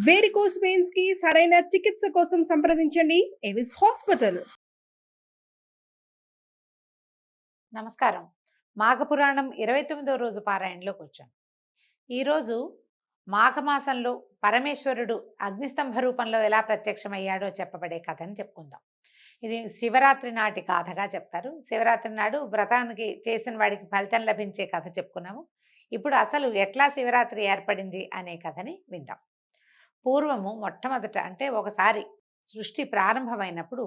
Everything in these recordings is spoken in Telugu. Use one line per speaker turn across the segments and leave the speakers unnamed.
వేరికోస్ వెయిన్స్ కి సరైన చికిత్స కోసం సంప్రదించండి ఎవిస్ హాస్పిటల్.
నమస్కారం. మాఘపురాణం 29వ రోజు పారాయణలోకి వచ్చాం. ఈరోజు మాఘమాసంలో పరమేశ్వరుడు అగ్నిస్తంభ రూపంలో ఎలా ప్రత్యక్షమయ్యాడో చెప్పబడే కథని చెప్పుకుందాం. ఇది శివరాత్రి నాటి గాథగా చెప్తారు. శివరాత్రి నాడు వ్రతానికి చేసిన వాడికి ఫలితం లభించే కథ చెప్పుకున్నాము. ఇప్పుడు అసలు ఎట్లా శివరాత్రి ఏర్పడింది అనే కథని విందాం. పూర్వము మొట్టమొదట అంటే ఒకసారి సృష్టి ప్రారంభమైనప్పుడు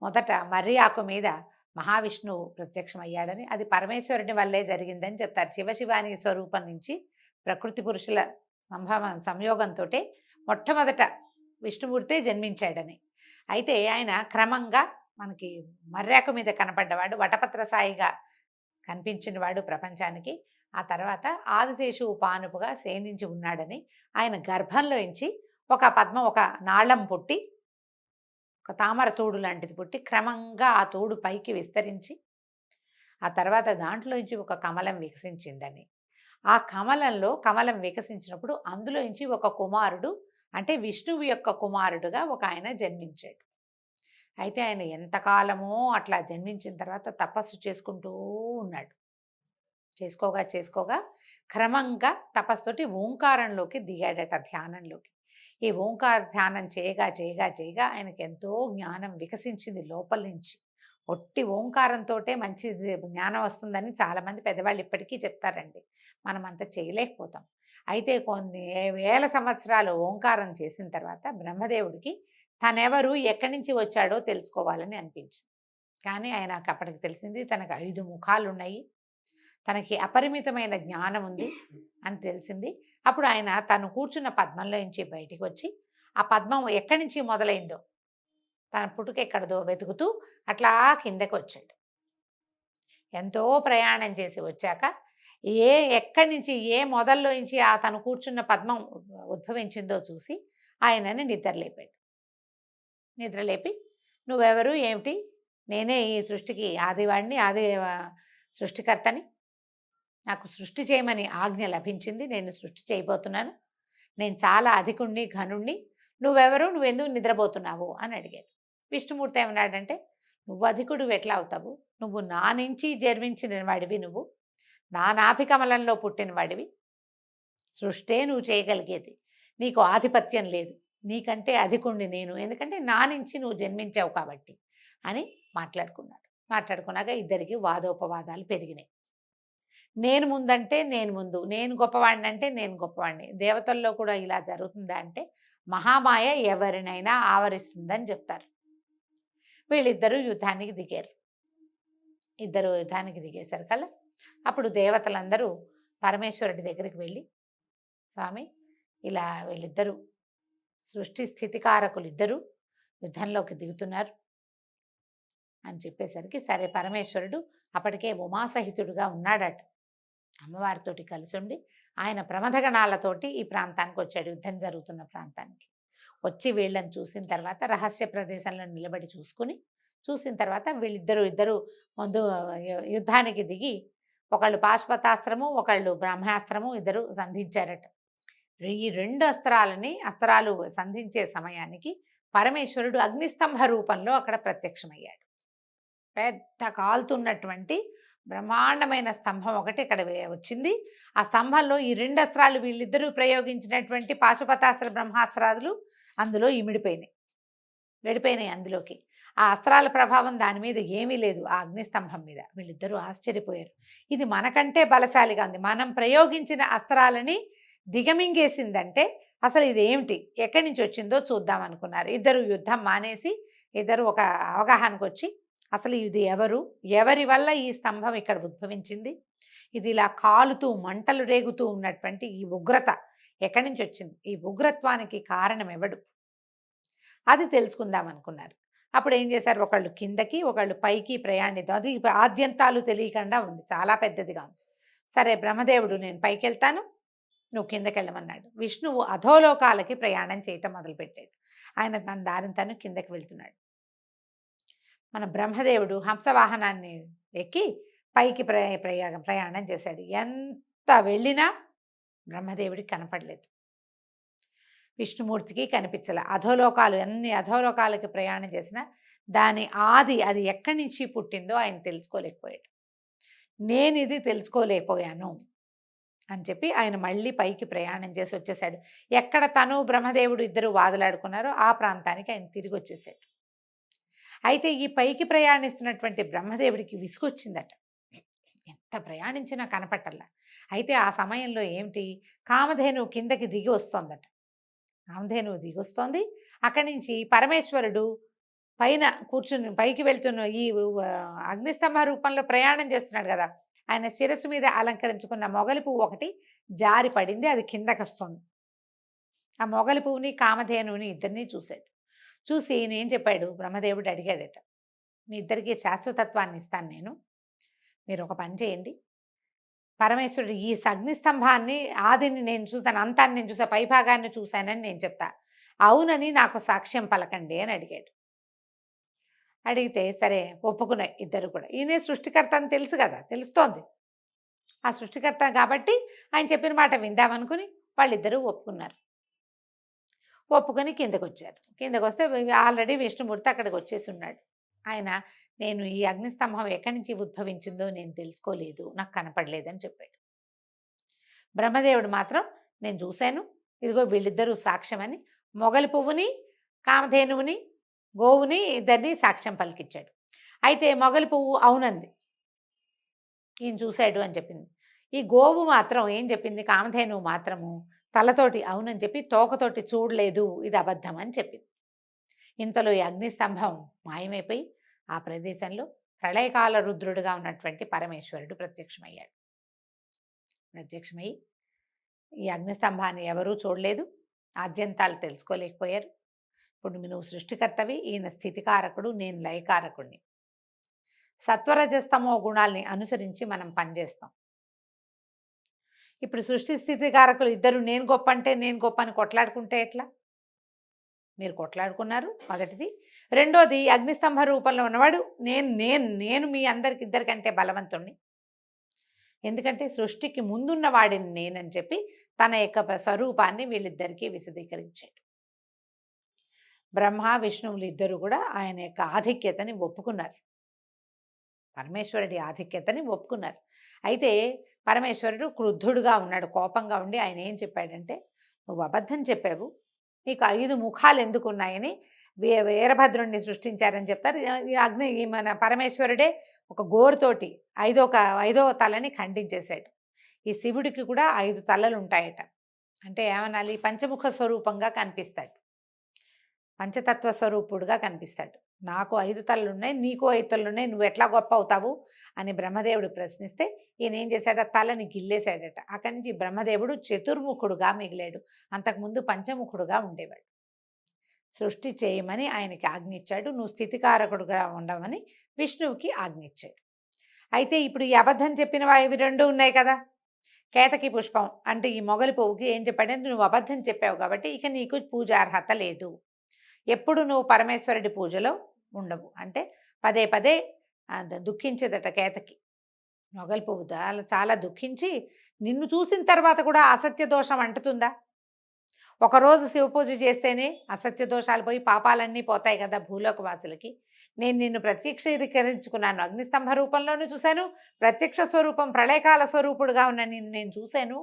మొదట మర్రి ఆకు మీద మహావిష్ణువు ప్రత్యక్షమయ్యాడని, అది పరమేశ్వరుని వల్లే జరిగిందని చెప్తారు. శివశివాని స్వరూపం నుంచి ప్రకృతి పురుషుల సంయోగంతో మొట్టమొదట విష్ణుమూర్తే జన్మించాడని. అయితే ఆయన క్రమంగా మనకి మర్రాకు మీద కనపడ్డవాడు, వటపత్ర సాయిగా కనిపించినవాడు ప్రపంచానికి. ఆ తర్వాత ఆదిశేషువు పానుపుగా శయనించి ఉన్నాడని, ఆయన గర్భంలోంచి ఒక నాళం పుట్టి, ఒక తామర తోడు లాంటిది పుట్టి క్రమంగా ఆ తోడు పైకి విస్తరించి ఆ తర్వాత దాంట్లోంచి ఒక కమలం వికసించిందని, ఆ కమలం వికసించినప్పుడు అందులోంచి ఒక కుమారుడు, అంటే విష్ణువు యొక్క కుమారుడుగా ఒక ఆయన జన్మించాడు. అయితే ఆయన ఎంతకాలమో అట్లా జన్మించిన తర్వాత తపస్సు చేసుకుంటూ ఉన్నాడు. చేసుకోగా క్రమంగా తపస్సుతోటి ఓంకారంలోకి దిగాడట, ధ్యానంలోకి. ఈ ఓంకార ధ్యానం చేయగా ఆయనకి ఎంతో జ్ఞానం వికసించింది లోపల నుంచి. ఒట్టి ఓంకారంతో మంచి జ్ఞానం వస్తుందని చాలామంది పెద్దవాళ్ళు ఇప్పటికీ చెప్తారండి. మనం అంత చేయలేకపోతాం. అయితే కొన్ని వేల సంవత్సరాలు ఓంకారం చేసిన తర్వాత బ్రహ్మదేవుడికి తనెవరు ఎక్కడి నుంచి వచ్చాడో తెలుసుకోవాలని అనిపించింది. కానీ ఆయనకు అప్పటికి తెలిసింది తనకు 5 ముఖాలు ఉన్నాయి, తనకి అపరిమితమైన జ్ఞానం ఉంది అని తెలిసింది. అప్పుడు ఆయన తను కూర్చున్న పద్మంలో నుంచి బయటికి వచ్చి, ఆ పద్మం ఎక్కడి నుంచి మొదలైందో, తన పుట్టుక ఎక్కడదో వెతుకుతూ అట్లా కిందకి వచ్చాడు. ఎంతో ప్రయాణం చేసి వచ్చాక ఎక్కడి నుంచి ఏ మొదల్లో నుంచి ఆ తను కూర్చున్న పద్మం ఉద్భవించిందో చూసి ఆయనని నిద్రలేపి నువ్వెవరు ఏమిటి, నేనే ఈ సృష్టికి ఆదివాడిని, సృష్టికర్తని, నాకు సృష్టి చేయమని ఆజ్ఞ లభించింది, నేను సృష్టి చేయబోతున్నాను, నేను చాలా అధికుణ్ణి ఘనుణ్ణి, నువ్వెవరు, నువ్వెందుకు నిద్రపోతున్నావు అని అడిగాడు. విష్ణుమూర్తి ఏమన్నాడంటే, నువ్వు అధికుడు ఎట్లా అవుతావు, నువ్వు నా నుంచి జన్మించిన వాడివి, నువ్వు నా నాభికమలంలో పుట్టిన వాడివి, సృష్టే నువ్వు చేయగలిగేది, నీకు ఆధిపత్యం లేదు, నీకంటే అధికుణ్ణి నేను, ఎందుకంటే నా నుంచి నువ్వు జన్మించావు కాబట్టి అని మాట్లాడుకున్నాక ఇద్దరికి వాదోపవాదాలు పెరిగినాయి. నేను ముందంటే నేను ముందు, నేను గొప్పవాడిని అంటే నేను గొప్పవాడిని. దేవతల్లో కూడా ఇలా జరుగుతుందా అంటే మహామాయ ఎవరినైనా ఆవరిస్తుందని చెప్తారు. వీళ్ళిద్దరూ యుద్ధానికి దిగేసరికల్లా అప్పుడు దేవతలందరూ పరమేశ్వరుడి దగ్గరికి వెళ్ళి, స్వామి ఇలా వీళ్ళిద్దరూ సృష్టి స్థితికారకులు ఇద్దరు యుద్ధంలోకి దిగుతున్నారు అని చెప్పేసరికి, సరే పరమేశ్వరుడు అప్పటికే ఉమాసహితుడుగా ఉన్నాడట, అమ్మవారితోటి కలిసి ఉండి ఆయన ప్రమథగణాలతోటి ఈ ప్రాంతానికి వచ్చాడు, యుద్ధం జరుగుతున్న ప్రాంతానికి వచ్చి వీళ్ళని చూసిన తర్వాత రహస్య ప్రదేశంలో నిలబడి చూసిన తర్వాత వీళ్ళిద్దరూ ముందు యుద్ధానికి దిగి, ఒకళ్ళు పాశుపతాస్త్రము, ఒకళ్ళు బ్రహ్మాస్త్రము ఇద్దరు సంధించారట. ఈ 2 అస్త్రాలు సంధించే సమయానికి పరమేశ్వరుడు అగ్నిస్తంభ రూపంలో అక్కడ ప్రత్యక్షమయ్యాడు. పెద్ద కాలుతున్నటువంటి బ్రహ్మాండమైన స్తంభం ఒకటి ఇక్కడ వచ్చింది. ఆ స్తంభంలో ఈ 2 అస్త్రాలు వీళ్ళిద్దరూ ప్రయోగించినటువంటి పాశుపతాస్త్ర బ్రహ్మాస్త్రాలు అందులో వెళ్ళిపోయినాయి అందులోకి. ఆ అస్త్రాల ప్రభావం దాని మీద ఏమీ లేదు, ఆ అగ్నిస్తంభం మీద. వీళ్ళిద్దరూ ఆశ్చర్యపోయారు, ఇది మనకంటే బలశాలిగా ఉంది, మనం ప్రయోగించిన అస్త్రాలని దిగమింగేసిందంటే అసలు ఇది ఏమిటి, ఎక్కడి నుంచి వచ్చిందో చూద్దాం అనుకున్నారు. ఇద్దరు యుద్ధం మానేసి ఇద్దరు ఒక అవగాహనకు వచ్చి, అసలు ఇది ఎవరి వల్ల ఈ స్తంభం ఇక్కడ ఉద్భవించింది, ఇది ఇలా కాలుతూ మంటలు రేగుతూ ఉన్నటువంటి ఈ ఉగ్రత ఎక్కడి నుంచి వచ్చింది, ఈ ఉగ్రత్వానికి కారణం ఎవడు, అది తెలుసుకుందాం అనుకున్నారు. అప్పుడు ఏం చేశారు, ఒకళ్ళు కిందకి ఒకళ్ళు పైకి ప్రయాణిద్దాం, అది ఆద్యంతాలు తెలియకుండా ఉంది, చాలా పెద్దదిగా ఉంది. సరే బ్రహ్మదేవుడు నేను పైకి వెళ్తాను, నువ్వు కిందకి వెళ్ళమన్నాడు. విష్ణువు అధోలోకాలకి ప్రయాణం చేయటం మొదలుపెట్టాడు. ఆయన తన దారిని తను కిందకి వెళ్తున్నాడు. మన బ్రహ్మదేవుడు హంసవాహనాన్ని ఎక్కి పైకి ప్రయాణం చేశాడు. ఎంత వెళ్ళినా బ్రహ్మదేవుడికి కనపడలేదు. విష్ణుమూర్తికి కనిపించలే. అధోలోకాలు ఎన్ని అధోలోకాలకి ప్రయాణం చేసినా దాని ఆది అది ఎక్కడి నుంచి పుట్టిందో ఆయన తెలుసుకోలేకపోయాడు. నేను ఇది తెలుసుకోలేకపోయాను అని చెప్పి ఆయన మళ్ళీ పైకి ప్రయాణం చేసి వచ్చేసాడు. ఎక్కడ తను బ్రహ్మదేవుడు ఇద్దరు వాదులాడుకున్నారో ఆ ప్రాంతానికి ఆయన తిరిగి వచ్చేసాడు. అయితే ఈ పైకి ప్రయాణిస్తున్నటువంటి బ్రహ్మదేవుడికి విసుగొచ్చిందట. ఎంత ప్రయాణించినా కనపట్టల్లా. అయితే ఆ సమయంలో ఏమిటి, కామధేనువు కిందకి దిగి వస్తోందట. కామధేనువు దిగి వస్తోంది. అక్కడి నుంచి పరమేశ్వరుడు పైన కూర్చుని పైకి వెళ్తున్న ఈ అగ్నిస్తంభ రూపంలో ప్రయాణం చేస్తున్నాడు కదా, ఆయన శిరస్సు మీద అలంకరించుకున్న మొగలి పువ్వు ఒకటి జారి పడింది, అది కిందకి వస్తుంది. ఆ మొగలి పువ్వుని కామధేనువుని ఇద్దరిని చూశాడు. చూసి ఈయనేం చెప్పాడు, బ్రహ్మదేవుడు అడిగాడట, మీ ఇద్దరికి శాశ్వతత్వాన్ని ఇస్తాను నేను, మీరు ఒక పని చేయండి, పరమేశ్వరుడు ఈ అగ్నిస్తంభాన్ని ఆదిని నేను చూశాను, అంతాన్ని నేను చూసా, పైభాగాన్ని చూశానని నేను చెప్తా, అవునని నాకు సాక్ష్యం పలకండి అని అడిగాడు. అడిగితే సరే ఒప్పుకున్నాయి ఇద్దరు కూడా. ఈయనే సృష్టికర్త అని తెలుసు కదా, తెలుస్తోంది ఆ సృష్టికర్త కాబట్టి ఆయన చెప్పిన మాట విందామనుకుని వాళ్ళిద్దరూ ఒప్పుకున్నారు. ఒప్పుకొని కిందకు వచ్చారు. కిందకు వస్తే ఆల్రెడీ విష్ణుమూర్తి అక్కడికి వచ్చేసి ఉన్నాడు. ఆయన నేను ఈ అగ్నిస్తంభం ఎక్కడి నుంచి ఉద్భవించిందో నేను తెలుసుకోలేదు, నాకు కనపడలేదని చెప్పాడు. బ్రహ్మదేవుడు మాత్రం నేను చూశాను, ఇదిగో వీళ్ళిద్దరూ సాక్ష్యమని మొగలి పువ్వుని కామధేనువుని గోవుని ఇద్దరిని సాక్ష్యం పలికిచ్చాడు. అయితే మొగలి పువ్వు అవునంది, ఈయన చూశాడు అని చెప్పింది. ఈ గోవు మాత్రం ఏం చెప్పింది, కామధేనువు మాత్రము తలతోటి అవునని చెప్పి తోకతోటి చూడలేదు, ఇది అబద్ధం అని చెప్పింది. ఇంతలో ఈ అగ్నిస్తంభం మాయమైపోయి ఆ ప్రదేశంలో ప్రళయకాల రుద్రుడుగా ఉన్నటువంటి పరమేశ్వరుడు ప్రత్యక్షమయ్యాడు. ప్రత్యక్షమై ఈ అగ్నిస్తంభాన్ని ఎవరూ చూడలేదు, ఆద్యంతాలు తెలుసుకోలేకపోయారు. ఇప్పుడు నువ్వు సృష్టికర్తవి, ఈయన స్థితికారకుడు, నేను లయకారకుడిని. సత్వరజస్తమో గుణాల్ని అనుసరించి మనం పనిచేస్తాం. ఇప్పుడు సృష్టి స్థితికారకులు ఇద్దరు నేను గొప్ప అంటే నేను గొప్ప అని కొట్లాడుకుంటే ఎట్లా? మీరు కొట్లాడుకున్నారు మొదటిది. రెండోది అగ్నిస్తంభ రూపంలో ఉన్నవాడు నేను నేను నేను మీ ఇద్దరికంటే బలవంతుణ్ణి, ఎందుకంటే సృష్టికి ముందున్న వాడిని నేనని చెప్పి తన యొక్క స్వరూపాన్ని వీళ్ళిద్దరికీ విశదీకరించాడు. బ్రహ్మ విష్ణువులు ఇద్దరు కూడా ఆయన యొక్క ఆధిక్యతని ఒప్పుకున్నారు, పరమేశ్వరుడి ఆధిక్యతని ఒప్పుకున్నారు. అయితే పరమేశ్వరుడు క్రుద్ధుడుగా ఉన్నాడు, కోపంగా ఉండి ఆయన ఏం చెప్పాడంటే, నువ్వు అబద్ధం చెప్పావు, నీకు 5 ముఖాలు ఎందుకు ఉన్నాయని వీరభద్రుడిని సృష్టించారని చెప్తారు. ఈ మన పరమేశ్వరుడే ఒక గోరుతోటి ఐదవ తలని ఖండించేశాడు. ఈ శివుడికి కూడా 5 తలలు ఉంటాయట. అంటే ఏమనాలి, పంచముఖ స్వరూపంగా కనిపిస్తాడు, పంచతత్వ స్వరూపుడుగా కనిపిస్తాడు. నాకు 5 తలలు ఉన్నాయి, నీకు 5 తలలు ఉన్నాయి, నువ్వు ఎట్లా గొప్ప అవుతావు అని బ్రహ్మదేవుడు ప్రశ్నిస్తే ఈయన ఏం చేశాడు, ఆ తలని గిల్లేశాడట. అక్కడి నుంచి బ్రహ్మదేవుడు చతుర్ముఖుడుగా మిగిలాడు, అంతకుముందు పంచముఖుడుగా ఉండేవాడు. సృష్టి చేయమని ఆయనకి ఆజ్ఞించాడు, నువ్వు స్థితికారకుడుగా ఉండమని విష్ణువుకి ఆజ్ఞించాడు. అయితే ఇప్పుడు ఈ అబద్ధం చెప్పిన ఇవి 2 ఉన్నాయి కదా, కేతకి పుష్పం అంటే ఈ మొగలి పువ్వుకి ఏం చెప్పాడంటే, నువ్వు అబద్ధం చెప్పావు కాబట్టి ఇక నీకు పూజార్హత లేదు, ఎప్పుడు నువ్వు పరమేశ్వరుడి పూజలో ఉండవు అంటే పదే పదే దుఃఖించేదట కేతకి. మొగలి పువ్వు చాలా దుఃఖించి, నిన్ను చూసిన తర్వాత కూడా అసత్య దోషం అంటుతుందా? ఒకరోజు శివపూజ చేస్తేనే అసత్య దోషాలు పోయి పాపాలన్నీ పోతాయి కదా భూలోక వాసులకి. నేను నిన్ను ప్రత్యక్షీకరించుకున్నాను, అగ్నిస్తంభ రూపంలోనూ చూశాను, ప్రత్యక్ష స్వరూపం ప్రళయకాల స్వరూపుడుగా ఉన్న నిన్ను నేను చూశాను,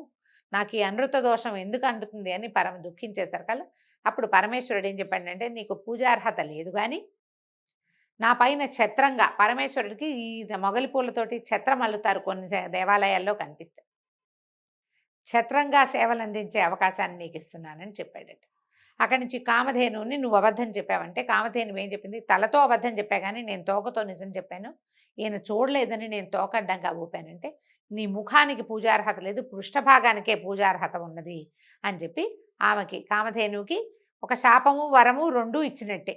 నాకు ఈ అనృత దోషం ఎందుకు అంటుతుంది అని దుఃఖించేశారు కదా. అప్పుడు పరమేశ్వరుడు ఏం చెప్పాడంటే, నీకు పూజార్హత లేదు, కానీ నా పైన ఛత్రంగా, పరమేశ్వరుడికి ఈ మొగలి పూలతోటి ఛత్రం అల్లుతారు కొన్ని దేవాలయాల్లో కనిపిస్తాయి, ఛత్రంగా సేవలు అందించే అవకాశాన్ని నీకు ఇస్తున్నానని చెప్పాడట. అక్కడి నుంచి కామధేనువుని నువ్వు అబద్ధం చెప్పావంటే, కామధేను ఏం చెప్పింది, తలతో అబద్ధం చెప్పా కానీ నేను తోకతో నిజం చెప్పాను, ఈయన చూడలేదని నేను తోక అడ్డంగా ఊపానంటే నీ ముఖానికి పూజార్హత లేదు, పృష్ఠభాగానికే పూజార్హత ఉన్నది అని చెప్పి ఆమెకి కామధేనువుకి ఒక శాపము వరము 2 ఇచ్చినట్టే.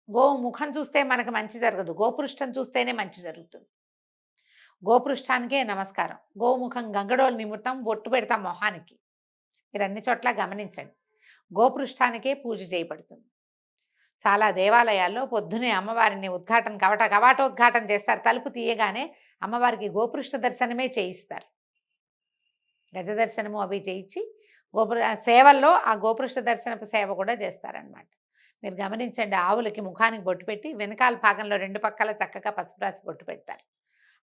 గోవు ముఖం చూస్తే మనకు మంచి జరగదు, గోపృష్టం చూస్తేనే మంచి జరుగుతుంది. గోపృష్టానికే నమస్కారం, గోముఖం గంగడోలు నిమిత్తం బొట్టు పెడతాం మొహానికి, మీరు అన్ని చోట్ల గమనించండి, గోపృష్టానికే పూజ చేయబడుతుంది. చాలా దేవాలయాల్లో పొద్దునే అమ్మవారిని కవాటోద్ఘాటన చేస్తారు, తలుపు తీయగానే అమ్మవారికి గోపృష్ఠ దర్శనమే చేయిస్తారు, గజ దర్శనము అవి చేయించి సేవల్లో ఆ గోపురుష దర్శనపు సేవ కూడా చేస్తారనమాట. మీరు గమనించండి, ఆవులకి ముఖానికి బొట్టు పెట్టి వెనకాల భాగంలో 2 పక్కల చక్కగా పసుపు రాసి బొట్టు పెడతారు.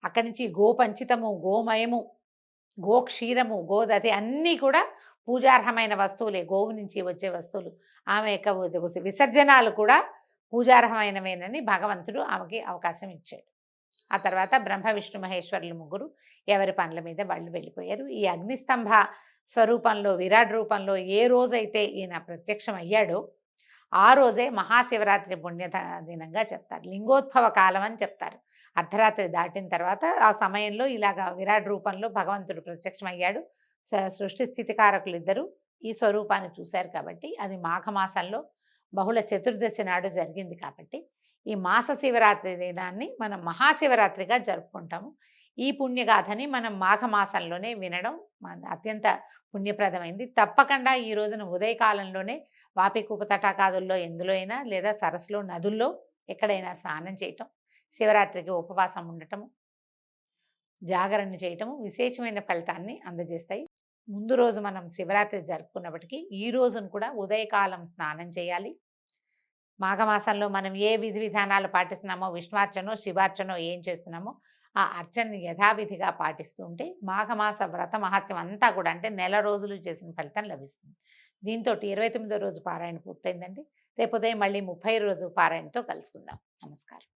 అక్కడి నుంచి గోపంచితము, గోమయము, గోక్షీరము, గోదతి అన్నీ కూడా పూజార్హమైన వస్తువులే. గోవు నుంచి వచ్చే వస్తువులు. ఆమె యొక్క విసర్జనాలు కూడా పూజార్హమైనవేనని భగవంతుడు ఆమెకి అవకాశం ఇచ్చాడు. ఆ తర్వాత బ్రహ్మ విష్ణు మహేశ్వరులు ముగ్గురు ఎవరి పనుల మీద వాళ్ళు వెళ్ళిపోయారు. ఈ అగ్నిస్తంభ స్వరూపంలో, విరాట్ రూపంలో ఏ రోజైతే ఈయన ప్రత్యక్షం అయ్యాడో ఆ రోజే మహాశివరాత్రి దినంగా చెప్తారు. లింగోద్భవ కాలం అని చెప్తారు. అర్ధరాత్రి దాటిన తర్వాత ఆ సమయంలో ఇలాగా విరాట్ రూపంలో భగవంతుడు ప్రత్యక్షం అయ్యాడు. సృష్టి స్థితికారకులు ఇద్దరు ఈ స్వరూపాన్ని చూశారు కాబట్టి అది మాఘమాసంలో బహుళ చతుర్దశి నాడు జరిగింది కాబట్టి ఈ మాస శివరాత్రి దినాన్ని మనం మహాశివరాత్రిగా జరుపుకుంటాము. ఈ పుణ్యగాథని మనం మాఘమాసంలోనే వినడం అత్యంత పుణ్యప్రదమైంది. తప్పకుండా ఈ రోజున ఉదయకాలంలోనే వాపి కూపతటాకాదుల్లో ఎందులో అయినా లేదా సరస్సులో, నదుల్లో ఎక్కడైనా స్నానం చేయటం, శివరాత్రికి ఉపవాసం ఉండటము, జాగరణ చేయటము విశేషమైన ఫలితాన్ని అందజేస్తాయి. ముందు రోజు మనం శివరాత్రి జరుపుకున్నప్పటికీ ఈ రోజును కూడా ఉదయకాలం స్నానం చేయాలి. మాఘమాసంలో మనం ఏ విధి విధానాలు పాటిస్తున్నామో, విష్ణువార్చనో శివార్చనో ఏం చేస్తున్నామో ఆ అర్చనని యథావిధిగా పాటిస్తూ ఉంటే మాఘమాస వ్రత మహత్యం అంతా కూడా అంటే నెల రోజులు చేసిన ఫలితం లభిస్తుంది. దీంతో 29వ రోజు పారాయణ పూర్తయిందండి. రేపు ఉదయం మళ్ళీ 30 రోజు పారాయణతో కలుసుకుందాం. నమస్కారం.